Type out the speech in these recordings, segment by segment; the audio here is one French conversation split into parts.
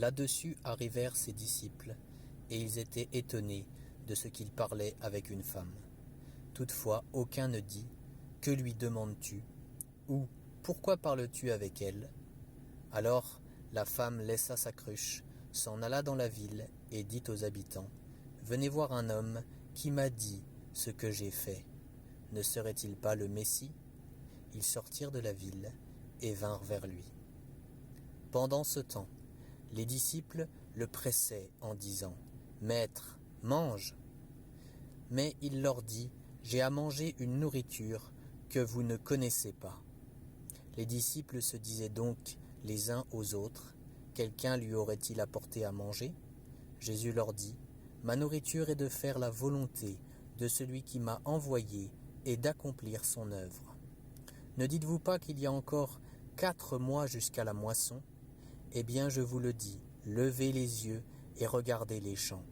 Là-dessus arrivèrent ses disciples, et ils étaient étonnés de ce qu'il parlait avec une femme. Toutefois, aucun ne dit « Que lui demandes-tu » ou « Pourquoi parles-tu avec elle ?» Alors la femme laissa sa cruche, s'en alla dans la ville et dit aux habitants « Venez voir un homme qui m'a dit ce que j'ai fait. Ne serait-il pas le Messie ?» Ils sortirent de la ville et vinrent vers lui. Pendant ce temps, les disciples le pressaient en disant « Maître, mange !» Mais il leur dit « J'ai à manger une nourriture que vous ne connaissez pas. » Les disciples se disaient donc les uns aux autres « Quelqu'un lui aurait-il apporté à manger ?» Jésus leur dit « Ma nourriture est de faire la volonté de celui qui m'a envoyé et d'accomplir son œuvre. Ne dites-vous pas qu'il y a encore 4 mois jusqu'à la moisson ? Eh bien, je vous le dis, levez les yeux et regardez les champs.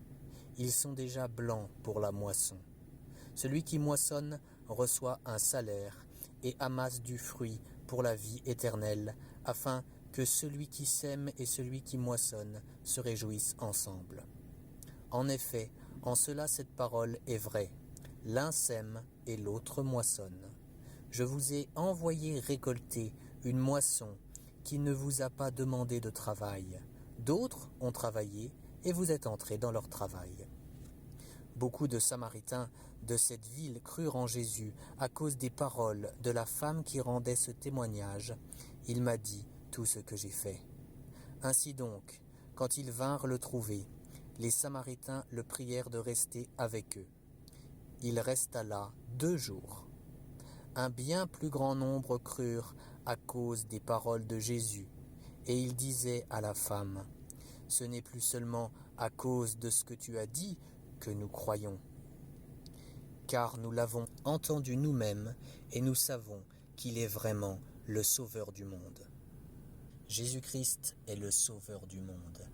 Ils sont déjà blancs pour la moisson. Celui qui moissonne reçoit un salaire et amasse du fruit pour la vie éternelle, afin que celui qui sème et celui qui moissonne se réjouissent ensemble. En effet, en cela cette parole est vraie. L'un sème et l'autre moissonne. Je vous ai envoyé récolter une moisson qui ne vous a pas demandé de travail. D'autres ont travaillé et vous êtes entrés dans leur travail. Beaucoup de Samaritains de cette ville crurent en Jésus à cause des paroles de la femme qui rendait ce témoignage. Il m'a dit tout ce que j'ai fait. Ainsi donc, quand ils vinrent le trouver, les Samaritains le prièrent de rester avec eux. Il resta là 2 jours. Un bien plus grand nombre crurent à cause des paroles de Jésus, et il disait à la femme, « Ce n'est plus seulement à cause de ce que tu as dit que nous croyons, car nous l'avons entendu nous-mêmes et nous savons qu'il est vraiment le Sauveur du monde. » Jésus-Christ est le Sauveur du monde.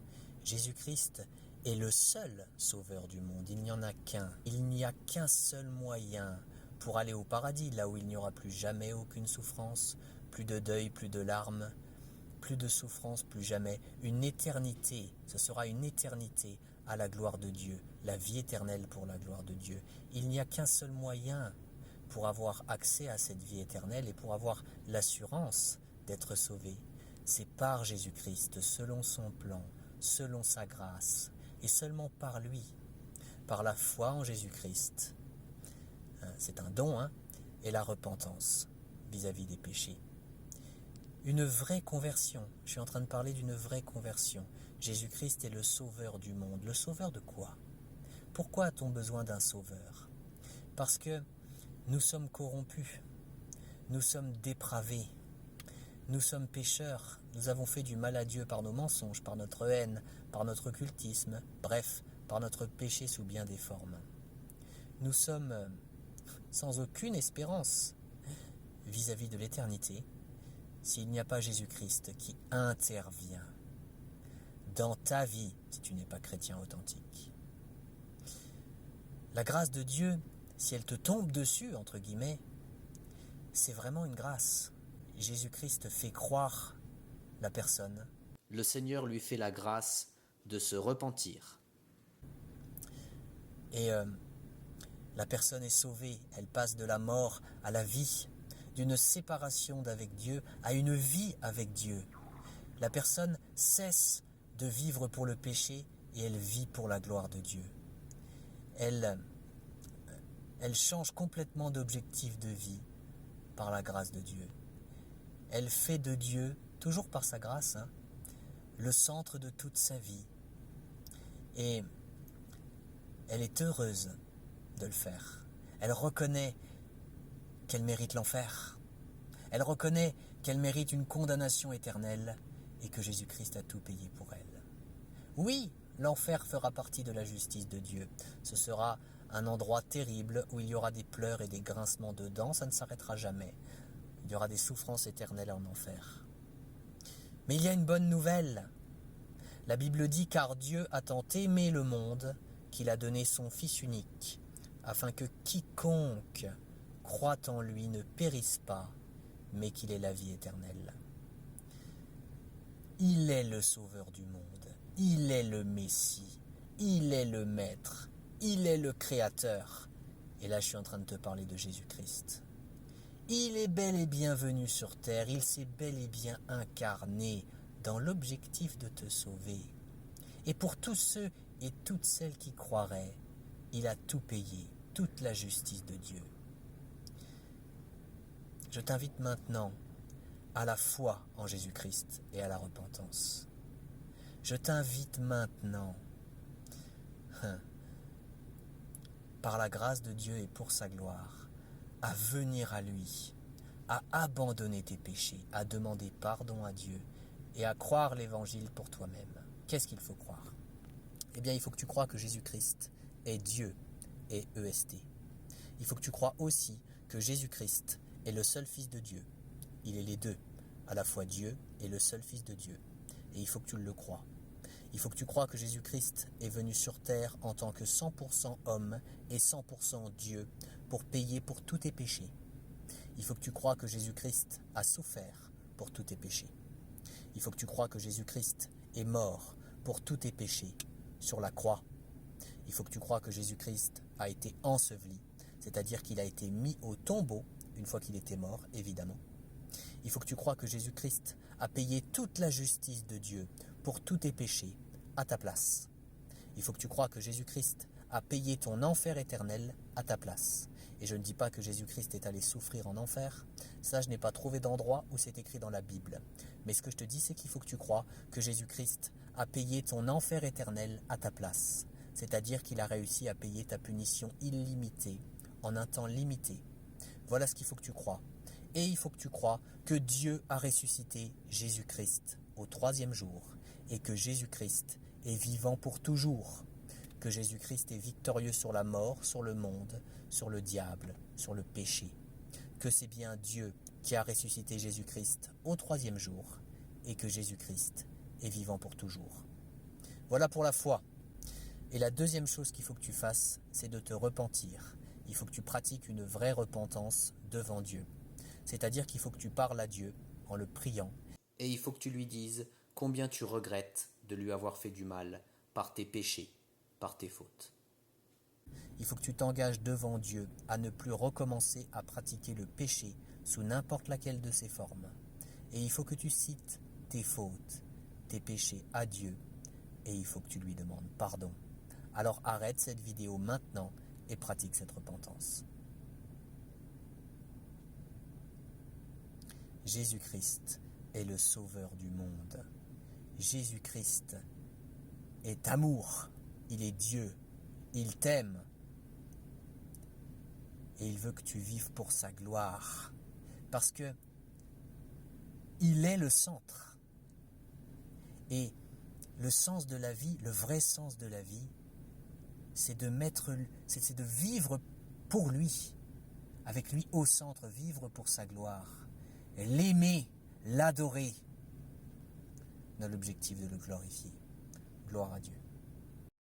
Jésus-Christ est le seul Sauveur du monde. Il n'y en a qu'un. Il n'y a qu'un seul moyen pour aller au paradis, là où il n'y aura plus jamais aucune souffrance, plus de deuil, plus de larmes, plus de souffrance, plus jamais. Une éternité, ce sera une éternité à la gloire de Dieu, la vie éternelle pour la gloire de Dieu. Il n'y a qu'un seul moyen pour avoir accès à cette vie éternelle et pour avoir l'assurance d'être sauvé. C'est par Jésus-Christ, selon son plan, selon sa grâce, et seulement par lui, par la foi en Jésus-Christ. C'est un don, et la repentance vis-à-vis des péchés. Une vraie conversion. Je suis en train de parler d'une vraie conversion. Jésus-Christ est le sauveur du monde. Le sauveur de quoi? Pourquoi a-t-on besoin d'un sauveur? Parce que nous sommes corrompus, nous sommes dépravés, nous sommes pécheurs, nous avons fait du mal à Dieu par nos mensonges, par notre haine, par notre occultisme, bref, par notre péché sous bien des formes. Nous sommes sans aucune espérance vis-à-vis de l'éternité, s'il n'y a pas Jésus-Christ qui intervient dans ta vie, si tu n'es pas chrétien authentique. La grâce de Dieu, si elle te tombe dessus, entre guillemets, c'est vraiment une grâce. Jésus-Christ fait croire la personne. Le Seigneur lui fait la grâce de se repentir. Et la personne est sauvée, elle passe de la mort à la vie, d'une séparation d'avec Dieu à une vie avec Dieu. La personne cesse de vivre pour le péché et elle vit pour la gloire de Dieu. Elle change complètement d'objectif de vie par la grâce de Dieu. Elle fait de Dieu, toujours par sa grâce, le centre de toute sa vie. Et elle est heureuse de le faire. Elle reconnaît qu'elle mérite l'enfer. Elle reconnaît qu'elle mérite une condamnation éternelle et que Jésus-Christ a tout payé pour elle. Oui, l'enfer fera partie de la justice de Dieu. Ce sera un endroit terrible où il y aura des pleurs et des grincements de dents, ça ne s'arrêtera jamais. Il y aura des souffrances éternelles en enfer. Mais il y a une bonne nouvelle. La Bible dit « Car Dieu a tant aimé le monde qu'il a donné son Fils unique, afin que quiconque croit en lui ne périsse pas, mais qu'il ait la vie éternelle. » Il est le Sauveur du monde. Il est le Messie, il est le Maître, il est le Créateur. Et là, je suis en train de te parler de Jésus-Christ. Il est bel et bien venu sur terre, il s'est bel et bien incarné dans l'objectif de te sauver. Et pour tous ceux et toutes celles qui croiraient, il a tout payé, toute la justice de Dieu. Je t'invite maintenant à la foi en Jésus-Christ et à la repentance. Je t'invite maintenant, par la grâce de Dieu et pour sa gloire, à venir à lui, à abandonner tes péchés, à demander pardon à Dieu et à croire l'évangile pour toi-même. Qu'est-ce qu'il faut croire? Eh bien, il faut que tu crois que Jésus-Christ est Dieu et EST. Il faut que tu crois aussi que Jésus-Christ est le seul Fils de Dieu. Il est les deux, à la fois Dieu et le seul Fils de Dieu. Et il faut que tu le crois. Il faut que tu crois que Jésus-Christ est venu sur terre en tant que 100% homme et 100% Dieu pour payer pour tous tes péchés. Il faut que tu crois que Jésus-Christ a souffert pour tous tes péchés. Il faut que tu crois que Jésus-Christ est mort pour tous tes péchés sur la croix. Il faut que tu crois que Jésus-Christ a été enseveli, c'est-à-dire qu'il a été mis au tombeau une fois qu'il était mort, évidemment. Il faut que tu crois que Jésus-Christ a payé toute la justice de Dieu pour tous tes péchés à ta place. Il faut que tu crois que Jésus-Christ a payé ton enfer éternel à ta place. Et je ne dis pas que Jésus-Christ est allé souffrir en enfer. Ça, je n'ai pas trouvé d'endroit où c'est écrit dans la Bible. Mais ce que je te dis, c'est qu'il faut que tu crois que Jésus-Christ a payé ton enfer éternel à ta place. C'est-à-dire qu'il a réussi à payer ta punition illimitée en un temps limité. Voilà ce qu'il faut que tu crois. Et il faut que tu crois que Dieu a ressuscité Jésus-Christ au 3e jour et que Jésus-Christ est vivant pour toujours, que Jésus-Christ est victorieux sur la mort, sur le monde, sur le diable, sur le péché, que c'est bien Dieu qui a ressuscité Jésus-Christ au 3e jour et que Jésus-Christ est vivant pour toujours. Voilà pour la foi. Et la deuxième chose qu'il faut que tu fasses, c'est de te repentir. Il faut que tu pratiques une vraie repentance devant Dieu. C'est-à-dire qu'il faut que tu parles à Dieu en le priant. Et il faut que tu lui dises combien tu regrettes de lui avoir fait du mal par tes péchés, par tes fautes. Il faut que tu t'engages devant Dieu à ne plus recommencer à pratiquer le péché sous n'importe laquelle de ses formes. Et il faut que tu cites tes fautes, tes péchés à Dieu. Et il faut que tu lui demandes pardon. Alors arrête cette vidéo maintenant et pratique cette repentance. Jésus-Christ est le sauveur du monde. Jésus-Christ est amour. Il est Dieu. Il t'aime. Et il veut que tu vives pour sa gloire. Parce que il est le centre. Et le sens de la vie, le vrai sens de la vie, c'est de vivre pour lui, avec lui au centre, vivre pour sa gloire, l'aimer, l'adorer, dans l'objectif de le glorifier. Gloire à Dieu.